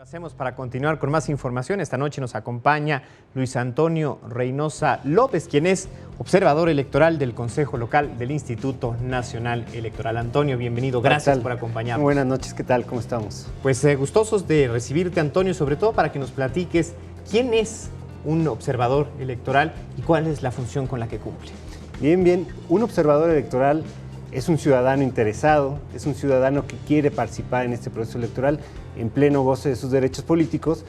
Lo hacemos para continuar con más información. Esta noche nos acompaña Luis Antonio Reynosa López, quien es observador electoral del Consejo Local del Instituto Nacional Electoral. Antonio, bienvenido. Gracias por acompañarnos. Buenas noches, ¿qué tal? ¿Cómo estamos? Pues gustosos de recibirte, Antonio, sobre todo para que nos platiques quién es un observador electoral y cuál es la función con la que cumple. Bien. Un observador electoral es un ciudadano interesado, es un ciudadano que quiere participar en este proceso electoral en pleno goce de sus derechos políticos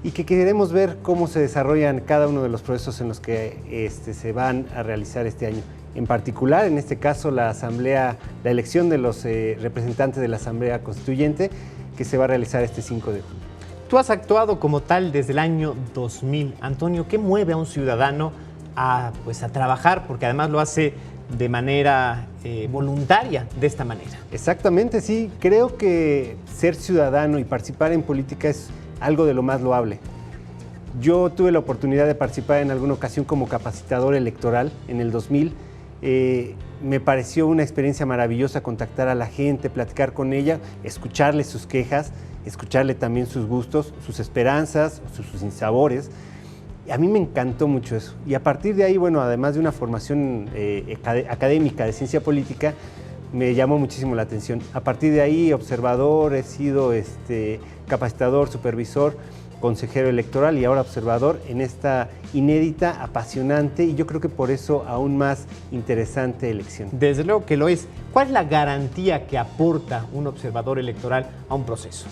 y que queremos ver cómo se desarrollan cada uno de los procesos en los que se van a realizar este año. En particular, en este caso, la elección de los representantes de la Asamblea Constituyente que se va a realizar este 5 de junio. Tú has actuado como tal desde el año 2000. Antonio, ¿qué mueve a un ciudadano a trabajar? Porque además lo hace de manera voluntaria, de esta manera. Exactamente, sí. Creo que ser ciudadano y participar en política es algo de lo más loable. Yo tuve la oportunidad de participar en alguna ocasión como capacitador electoral en el 2000. Me pareció una experiencia maravillosa contactar a la gente, platicar con ella, escucharle sus quejas, escucharle también sus gustos, sus esperanzas, sus sinsabores. A mí me encantó mucho eso. Y a partir de ahí, bueno, además de una formación académica de ciencia política, me llamó muchísimo la atención. A partir de ahí, observador, he sido capacitador, supervisor, consejero electoral y ahora observador en esta inédita, apasionante y yo creo que por eso aún más interesante elección. Desde luego que lo es. ¿Cuál es la garantía que aporta un observador electoral a un proceso?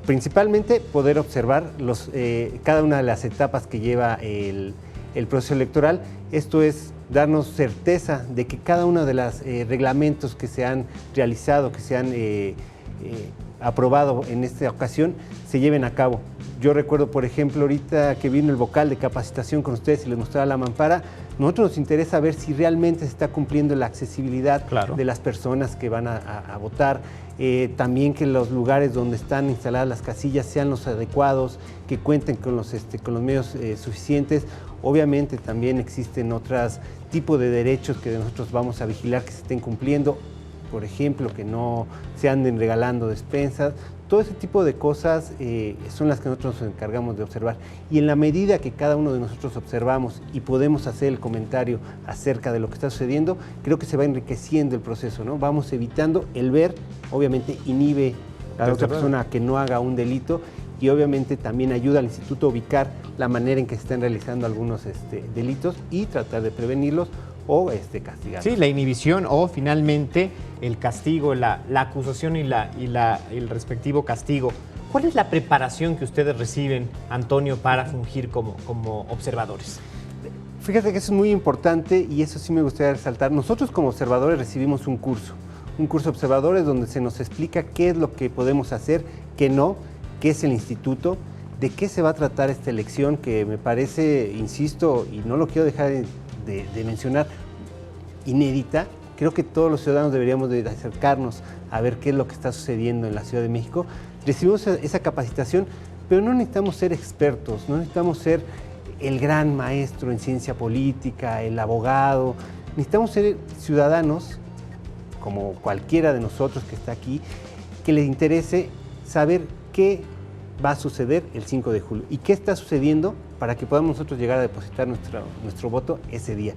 Principalmente poder observar cada una de las etapas que lleva el proceso electoral. Esto es darnos certeza de que cada uno de los reglamentos que se han realizado, que se han aprobado en esta ocasión, se lleven a cabo. Yo recuerdo, por ejemplo, ahorita que vino el vocal de capacitación con ustedes y les mostraba la mampara, nosotros nos interesa ver si realmente se está cumpliendo la accesibilidad de las personas que van a votar, también que los lugares donde están instaladas las casillas sean los adecuados, que cuenten con los medios suficientes. Obviamente también existen otros tipos de derechos que nosotros vamos a vigilar que se estén cumpliendo, por ejemplo, que no se anden regalando despensas. Todo ese tipo de cosas son las que nosotros nos encargamos de observar. Y en la medida que cada uno de nosotros observamos y podemos hacer el comentario acerca de lo que está sucediendo, creo que se va enriqueciendo el proceso, ¿no? Vamos evitando el ver, obviamente inhibe a la otra persona a que no haga un delito y obviamente también ayuda al instituto a ubicar la manera en que se están realizando algunos delitos y tratar de prevenirlos o castigar. Sí, la inhibición o finalmente el castigo, la acusación y el respectivo castigo. ¿Cuál es la preparación que ustedes reciben, Antonio, para fungir como observadores? Fíjate que eso es muy importante y eso sí me gustaría resaltar. Nosotros como observadores recibimos un curso de observadores donde se nos explica qué es lo que podemos hacer, qué no, qué es el instituto, de qué se va a tratar esta elección que me parece, insisto, y no lo quiero dejar de mencionar, inédita. Creo que todos los ciudadanos deberíamos de acercarnos a ver qué es lo que está sucediendo en la Ciudad de México. Recibimos esa capacitación, pero no necesitamos ser expertos, no necesitamos ser el gran maestro en ciencia política, el abogado. Necesitamos ser ciudadanos, como cualquiera de nosotros que está aquí, que les interese saber qué va a suceder el 5 de julio y qué está sucediendo para que podamos nosotros llegar a depositar nuestro voto ese día.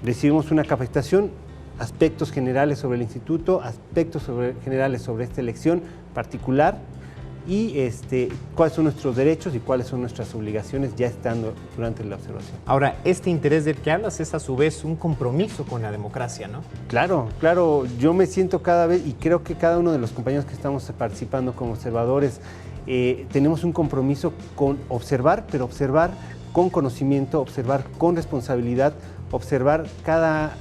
Recibimos una capacitación, aspectos generales sobre el instituto, aspectos generales sobre esta elección particular y cuáles son nuestros derechos y cuáles son nuestras obligaciones ya estando durante la observación. Ahora, este interés del que hablas es a su vez un compromiso con la democracia, ¿no? Claro, yo me siento cada vez y creo que cada uno de los compañeros que estamos participando como observadores tenemos un compromiso con observar, pero observar con conocimiento, observar con responsabilidad, observar cada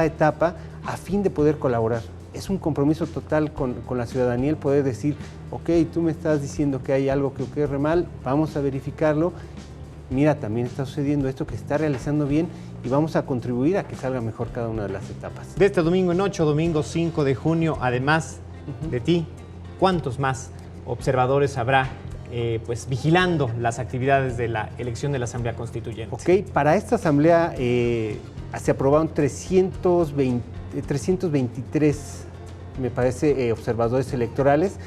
etapa a fin de poder colaborar. Es un compromiso total con la ciudadanía el poder decir, ok, tú me estás diciendo que hay algo que ocurre mal, vamos a verificarlo, mira, también está sucediendo esto que está realizando bien y vamos a contribuir a que salga mejor cada una de las etapas. De este domingo en 8, domingo 5 de junio, además de ti, ¿cuántos más observadores habrá vigilando las actividades de la elección de la Asamblea Constituyente? Ok, para esta Asamblea se aprobaron 323, me parece, observadores electorales.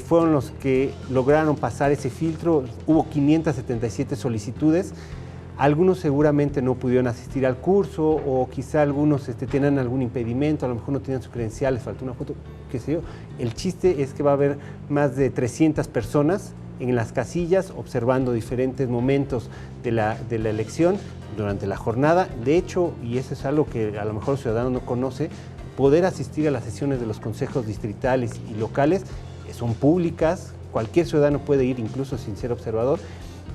fueron los que lograron pasar ese filtro. Hubo 577 solicitudes. Algunos seguramente no pudieron asistir al curso o quizá algunos tenían algún impedimento, a lo mejor no tenían sus credenciales, faltó una foto, qué sé yo. El chiste es que va a haber más de 300 personas en las casillas observando diferentes momentos de la elección durante la jornada. De hecho, y eso es algo que a lo mejor el ciudadano no conoce, poder asistir a las sesiones de los consejos distritales y locales son públicas, cualquier ciudadano puede ir incluso sin ser observador.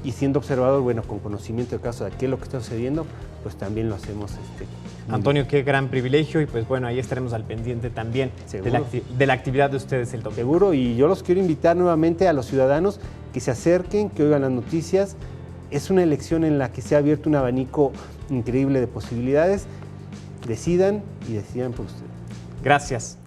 Y siendo observador, bueno, con conocimiento de caso de qué es lo que está sucediendo, pues también lo hacemos. Antonio, qué gran privilegio y pues bueno, ahí estaremos al pendiente también de la actividad de ustedes el domingo. Seguro, y yo los quiero invitar nuevamente a los ciudadanos que se acerquen, que oigan las noticias. Es una elección en la que se ha abierto un abanico increíble de posibilidades. Decidan y decidan por ustedes. Gracias.